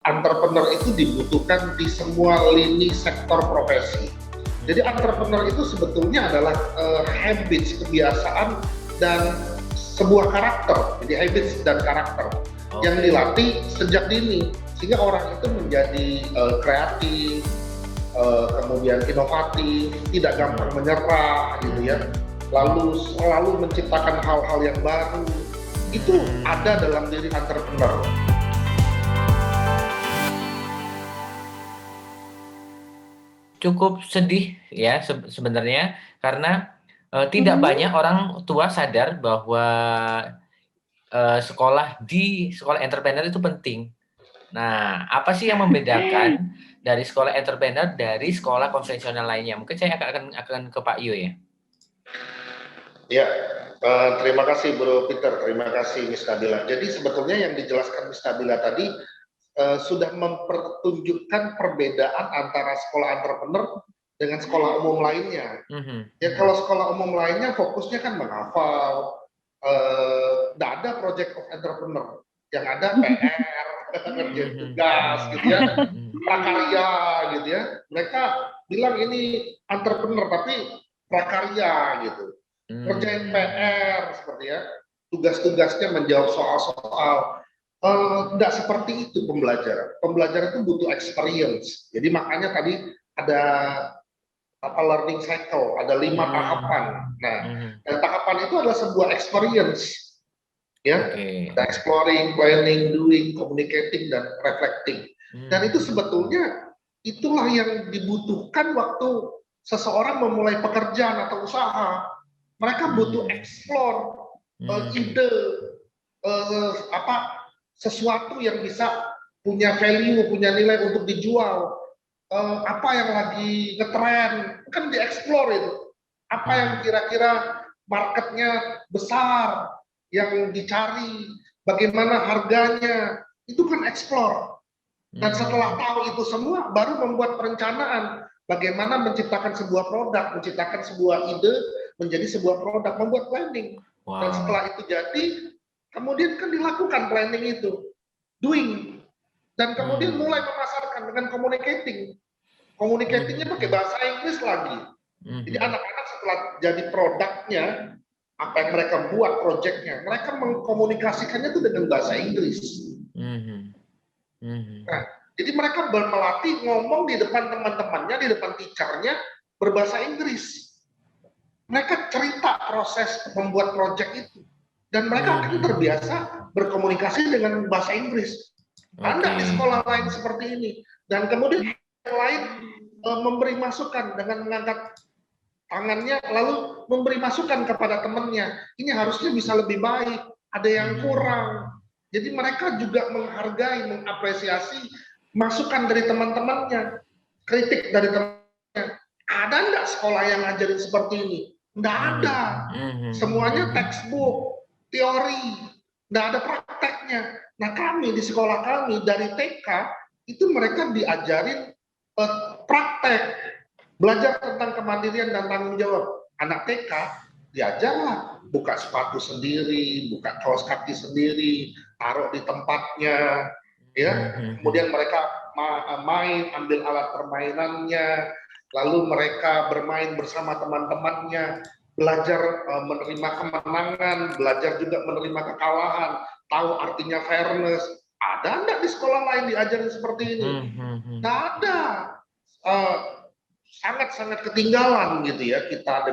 entrepreneur itu dibutuhkan di semua lini sektor profesi. Jadi entrepreneur itu sebetulnya adalah habits, kebiasaan, dan sebuah karakter. Jadi habits dan karakter yang dilatih sejak dini, sehingga orang itu menjadi kreatif, kemudian inovatif, tidak gampang menyerah gitu ya, lalu selalu menciptakan hal-hal yang baru. Itu ada dalam diri entrepreneur. Cukup sedih ya sebenarnya, karena tidak banyak orang tua sadar bahwa sekolah entrepreneur itu penting. Nah, apa sih yang membedakan dari sekolah entrepreneur dari sekolah konvensional lainnya? Mungkin saya akan ke Pak Yo ya. Ya, terima kasih Bro Peter, terima kasih Miss Nabila. Jadi sebetulnya yang dijelaskan Miss Nabila tadi sudah mempertunjukkan perbedaan antara sekolah entrepreneur dengan sekolah umum lainnya. Ya kalau sekolah umum lainnya fokusnya kan menghafal, nggak ada project of entrepreneur, yang ada PR, ngerjain tugas gitu ya, prakarya gitu ya. Mereka bilang ini entrepreneur tapi prakarya gitu. Kerjain PR seperti ya, tugas-tugasnya menjawab soal-soal. Tidak seperti itu pembelajaran. Pembelajaran itu butuh experience. Jadi makanya tadi ada learning cycle, ada 5 tahapan. Nah, dan tahapan itu adalah sebuah experience. Ya, ada exploring, planning, doing, communicating, dan reflecting. Dan itu sebetulnya itulah yang dibutuhkan waktu seseorang memulai pekerjaan atau usaha. Mereka butuh explore ide, sesuatu yang bisa punya value, punya nilai untuk dijual. Apa yang lagi ngetren, kan dieksplor itu. Apa yang kira-kira marketnya besar, yang dicari, bagaimana harganya, itu kan explore. Dan setelah tahu itu semua, baru membuat perencanaan bagaimana menciptakan sebuah produk, menciptakan sebuah ide menjadi sebuah produk, membuat planning. Dan setelah itu jadi, kemudian kan dilakukan planning itu, doing, dan kemudian mulai memasarkan dengan communicating. Communicatingnya pakai bahasa Inggris lagi. Jadi anak-anak setelah jadi produknya, apa yang mereka buat proyeknya, mereka mengkomunikasikannya itu dengan bahasa Inggris. Nah, jadi mereka melatih ngomong di depan teman-temannya, di depan teachernya berbahasa Inggris. Mereka cerita proses membuat proyek itu, dan mereka akan terbiasa berkomunikasi dengan bahasa Inggris. Anda di sekolah lain seperti ini, dan kemudian yang lain memberi masukan dengan mengangkat tangannya, lalu memberi masukan kepada temannya. Ini harusnya bisa lebih baik, ada yang kurang. Jadi mereka juga menghargai, mengapresiasi masukan dari teman-temannya, kritik dari temannya. Ada nggak sekolah yang ngajarin seperti ini? Nggak ada. Semuanya textbook, teori, nggak ada prakteknya. Nah kami di sekolah kami dari TK itu mereka diajarin praktek, belajar tentang kemandirian dan tanggung jawab. Anak TK diajarlah buka sepatu sendiri, buka kaos kaki sendiri, taruh di tempatnya, ya. Kemudian mereka main, ambil alat permainannya, lalu mereka bermain bersama teman-temannya, belajar menerima kemenangan, belajar juga menerima kekalahan, tahu artinya fairness. Ada enggak di sekolah lain diajarin seperti ini? Nggak ada. Sangat-sangat ketinggalan gitu ya kita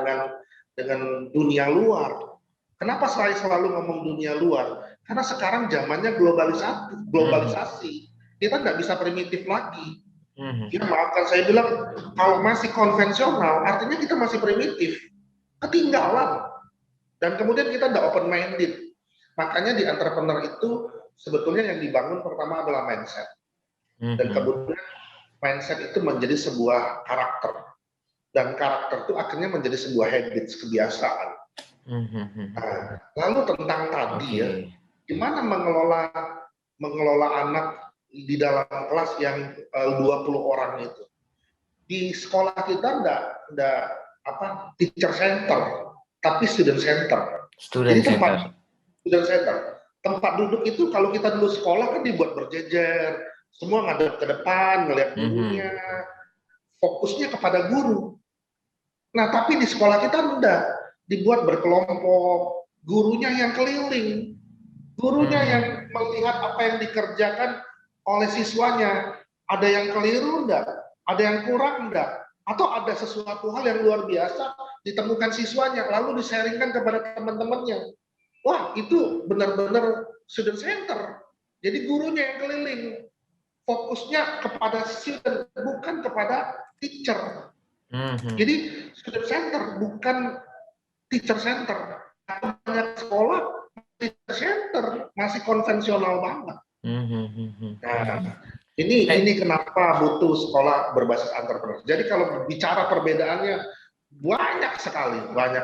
dengan dunia luar. Kenapa saya selalu ngomong dunia luar? Karena sekarang zamannya globalisasi. Kita nggak bisa primitif lagi. Ya maafkan saya bilang, kalau masih konvensional, artinya kita masih primitif, ketinggalan. Dan kemudian kita nggak open minded. Makanya di entrepreneur itu sebetulnya yang dibangun pertama adalah mindset. Dan kemudian mindset itu menjadi sebuah karakter. Dan karakter itu akhirnya menjadi sebuah habits, kebiasaan. Nah, lalu tentang tadi ya, gimana mengelola anak di dalam kelas yang 20 orang itu. Di sekolah kita enggak teacher center, tapi student center. Jadi student center. Tempat duduk itu kalau kita dulu sekolah kan dibuat berjejer, semua ngadep ke depan, ngelihat gurunya, fokusnya kepada guru. Nah, tapi di sekolah kita enggak, dibuat berkelompok, gurunya yang keliling, gurunya yang melihat apa yang dikerjakan oleh siswanya. Ada yang keliru enggak? Ada yang kurang enggak? Atau ada sesuatu hal yang luar biasa ditemukan siswanya, lalu di-sharingkan kepada teman-temannya. Wah, itu benar-benar student center. Jadi gurunya yang keliling, fokusnya kepada student, bukan kepada teacher. Jadi student center, bukan teacher center. Banyak sekolah teacher center masih konvensional banget. Nah, ini kenapa butuh sekolah berbasis entrepreneur. Jadi kalau bicara perbedaannya banyak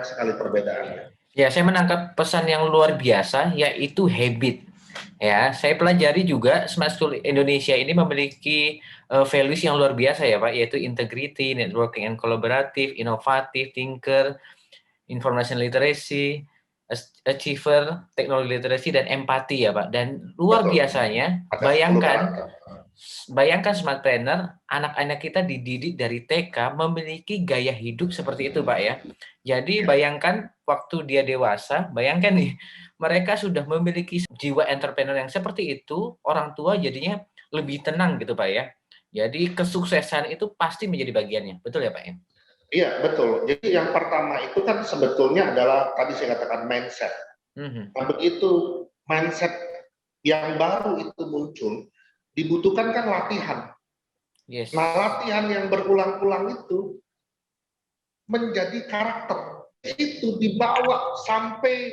sekali perbedaannya. Ya, saya menangkap pesan yang luar biasa, yaitu habit. Ya, saya pelajari juga Smart School Indonesia ini memiliki values yang luar biasa ya Pak, yaitu integrity, networking and collaborative, inovatif, thinker, information literacy, achiever, technology literacy, dan empati ya Pak. Dan luar biasanya, bayangkan Smartpreneur, anak-anak kita dididik dari TK memiliki gaya hidup seperti itu Pak ya. Jadi bayangkan waktu dia dewasa, bayangkan nih, mereka sudah memiliki jiwa entrepreneur yang seperti itu, orang tua jadinya lebih tenang gitu Pak ya. Jadi kesuksesan itu pasti menjadi bagiannya, betul ya Pak ya? Iya betul. Jadi yang pertama itu kan sebetulnya adalah tadi saya katakan mindset. Nah begitu mindset yang baru itu muncul, dibutuhkan kan latihan. Yes. Nah latihan yang berulang-ulang itu menjadi karakter. Itu dibawa sampai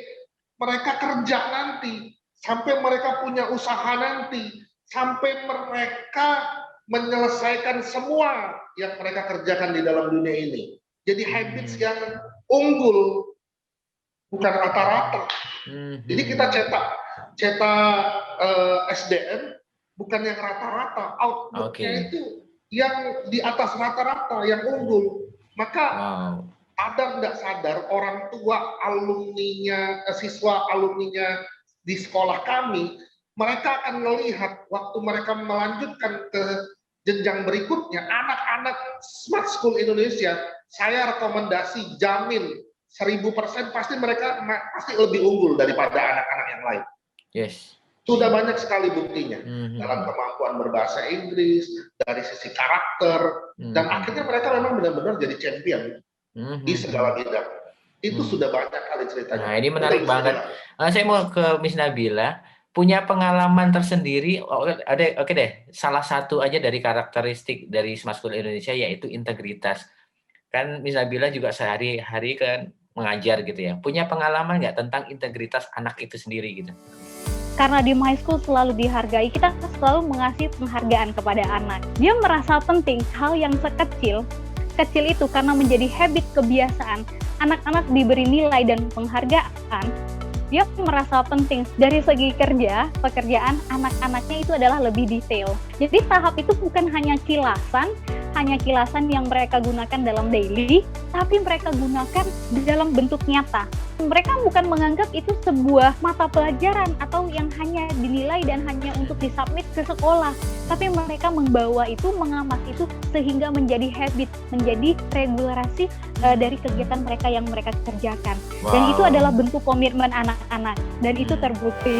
mereka kerja nanti, sampai mereka punya usaha nanti, sampai mereka menyelesaikan semua yang mereka kerjakan di dalam dunia ini. Jadi habits yang unggul, bukan rata-rata. Jadi kita cetak SDM bukan yang rata-rata, outputnya itu yang di atas rata-rata, yang unggul. Maka sadar nggak sadar orang tua alumninya, siswa alumninya di sekolah kami, mereka akan melihat waktu mereka melanjutkan ke jenjang berikutnya, anak-anak Smart School Indonesia, saya rekomendasi jamin 1000% pasti mereka pasti lebih unggul daripada anak-anak yang lain. Yes. Sudah banyak sekali buktinya dalam kemampuan berbahasa Inggris, dari sisi karakter, dan akhirnya mereka memang benar-benar jadi champion di segala bidang. Itu sudah banyak kali ceritanya. Nah, ini menarik banget. Saya mau ke Miss Nabila, punya pengalaman tersendiri. Oke deh, salah satu aja dari karakteristik dari Smart School Indonesia yaitu integritas. Kan Miss Nabila juga sehari-hari kan mengajar gitu ya. Punya pengalaman nggak tentang integritas anak itu sendiri gitu? Karena di My School selalu dihargai, kita selalu mengasih penghargaan kepada anak. Dia merasa penting hal yang kecil itu karena menjadi habit, kebiasaan. Anak-anak diberi nilai dan penghargaan, dia merasa penting. Dari segi pekerjaan anak-anaknya itu adalah lebih detail. Jadi tahap itu bukan hanya kilasan yang mereka gunakan dalam daily, tapi mereka gunakan dalam bentuk nyata. Mereka bukan menganggap itu sebuah mata pelajaran atau yang hanya dinilai dan hanya untuk disubmit ke sekolah, tapi mereka membawa itu, mengamati itu sehingga menjadi habit, menjadi regulasi dari kegiatan mereka yang mereka kerjakan. Dan itu adalah bentuk komitmen anak-anak dan itu terbukti.